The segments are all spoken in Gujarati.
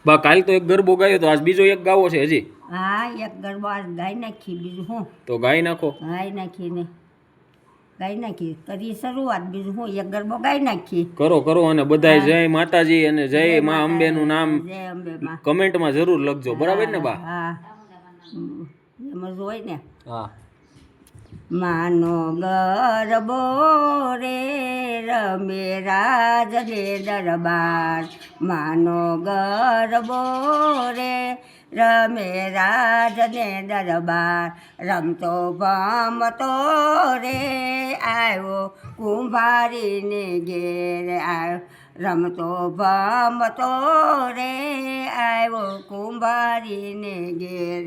બા કાલ તો એક ગરબો ગાયો તો આજ બીજો એક ગાવો છે હજી. હા એક ગરબો આજ ગાઈ નાખી, બીજું શું તો ગાઈ નાખો. ગાઈ નાખીને ગાઈ નાખી કરી શરૂઆત, બીજું શું એક ગરબો ગાઈ નાખી. કરો કરો અને બધાય જય માતાજી અને જય માં અંબેનું નામ જય અંબે માં કમેન્ટમાં જરૂર લખજો, બરાબર ને બા? હા એમ જ હોય ને. હા. માનો ગરબો રે રમે રાજને દરબાર, માનો ગરબો રે રમે રાજને દરબાર, રમતો ભમતો રે આવ્યો કુંભારીને ઘેર આવ્યો, રમતો ભમતો રે આવ્યો કુંભારીને ઘેર.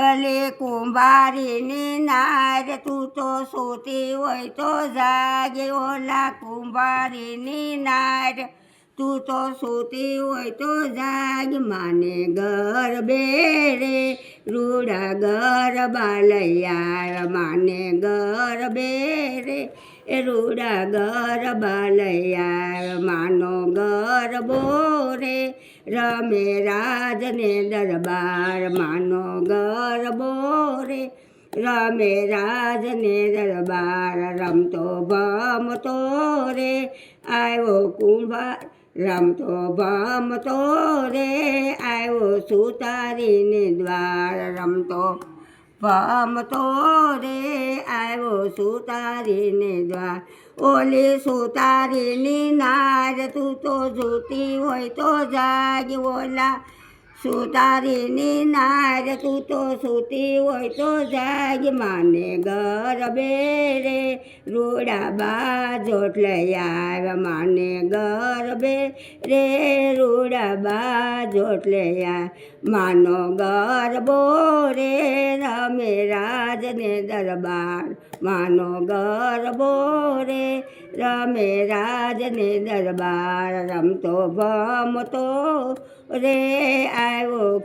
ઓલી કુંભારીની નાર તું તો સૂતી હોય તો જાગે, ઓલા કુંભારીની નાર તું તો સૂતી હોય તો જાગ, માને ગરબે રે રૂડા ગરબા લઈ આવ્યા, માને ગરબે રે એ રૂડા ગરબા લઈ આવ્યા, માનો ગરબો રે રમે રાજને દરબાર, માનો ગરબો રે રમે રાજને દરબાર, રમતો ભમતો રે આવ્યો કુંભાર, રમતો ભમતો રે આવ્યો સુતારીને દ્વાર, રમતો ભમતો રે આવ્યો સુતારીને દ્વાર. ઓલી સુતારીની નાર તું તો જોતી હોય તો જાગ, ઓલા સુતારીની નાર તું તો સૂતી હોય તો જાગ, માને ગરબે રે રૂડા બાજોટ લઈ આવ્યા, માને ગરબે રે રૂડા બાજોટ લઈ આવ્યા, માનો ગરબો રે રમે રાજને દરબાર, માનો ગરબો રે રમે રાજને દરબાર, રમતો ભમતો રે આવ્યો,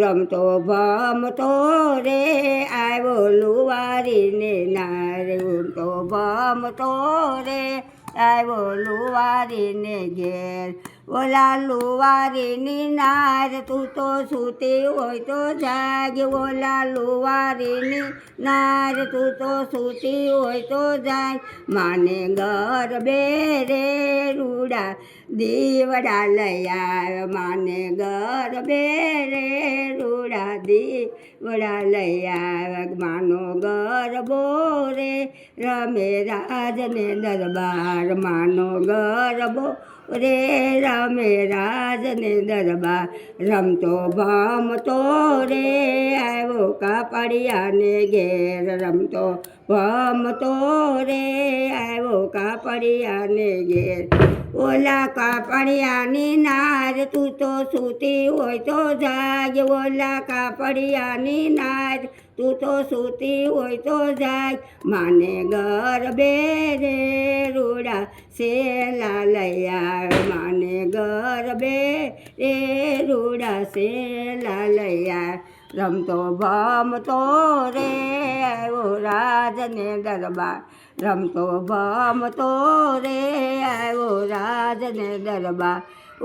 રમતો ભમતો રે આવ્યો લુવારીને નાર, રમતો ભમતો રે આવ્યો લુવારીને ઘેર, ઓલા લુવારીની નાર તું તો સૂતી હોય તો જાગ, ઓલા લુવારીની નાર તું તો સૂતી હોય તો જાગ, માને ગરબે રે રૂડા દીવડા લઈ આવ્યા, માને ગરબે રે રૂડા દીવડા લઈ આવ્યા, માનો ગરબો રે રમે રાજને દરબાર, માનો ગરબો રે રમે રાજને દરબાર, રમતો ભમતો રે આવ્યો કાપડિયાને ઘેર, રમતો ભમતો રે આવ્યો કાપડિયાને ઘેર, ઓલા કાપડિયાની નાર તું તો સૂતી હોય તો જાગ, ઓલા કાપડિયાની નાર તું તો સૂતી હોય તો જાગ, માને ગરબે રે રૂડા સેલા લઈ આવ્યા, માને ગરબે રે રૂડા સેલા લઈ આવ્યા, રમતો ભમતો રે આવ્યો રાજને દરબાર, રમતો ભમતો રે આવ્યો રાજને દરબાર,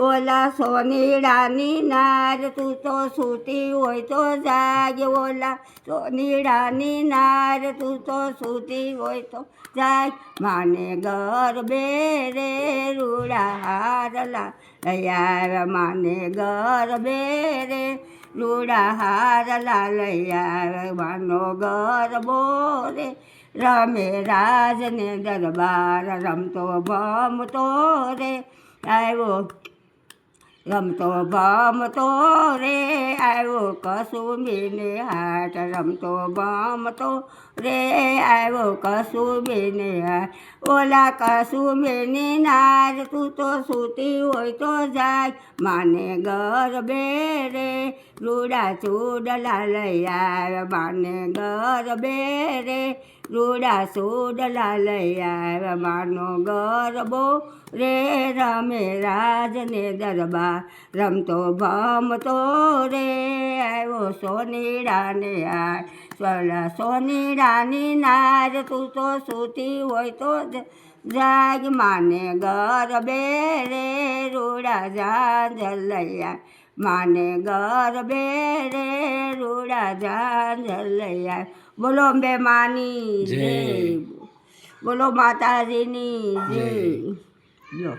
ઓલા સોનીડાની નાર તું તો સૂતી હોય તો જાગ, ઓલા સોનીડાની નાર તું તો સૂતી હોય તો જાગ, માને ગરબે રે રૂડા હારલા લઈ આવ્યા, માને ગરબે રે રૂડા હારલા લઈ આવ્યા, માનો ગરબો રે રમે રાજને દરબાર, રમતો ભમતો રે આવ્યો, રમતો ભમતો રે આવ્યો કસુંબીને હાટ, રમતો ભમતો રે આવ્યો કસુંબીને હાટ, ઓલા કસુંબીની નાર તું તો સૂતી હોય તો જાગ, માને ગરબે રે રૂડા ચૂડલા લઈ આવ્યા, માને ગરબે રે રૂડા ચૂડલા લઈ આવ્યા, માનો ગરબો રે રમે રાજને દરબાર, રમતો ભમતો રે આવ્યો સોનીડાને હાટ, સોનીડાની નાર તું તો સૂતી હોય તો જાગ માને ગરબે રે રૂડા ઝાંઝલૈયા માને ગરબે રે રૂડા ઝાંઝલૈયા. બોલો અંબે માની જય, બોલો માતાજીની જય. જો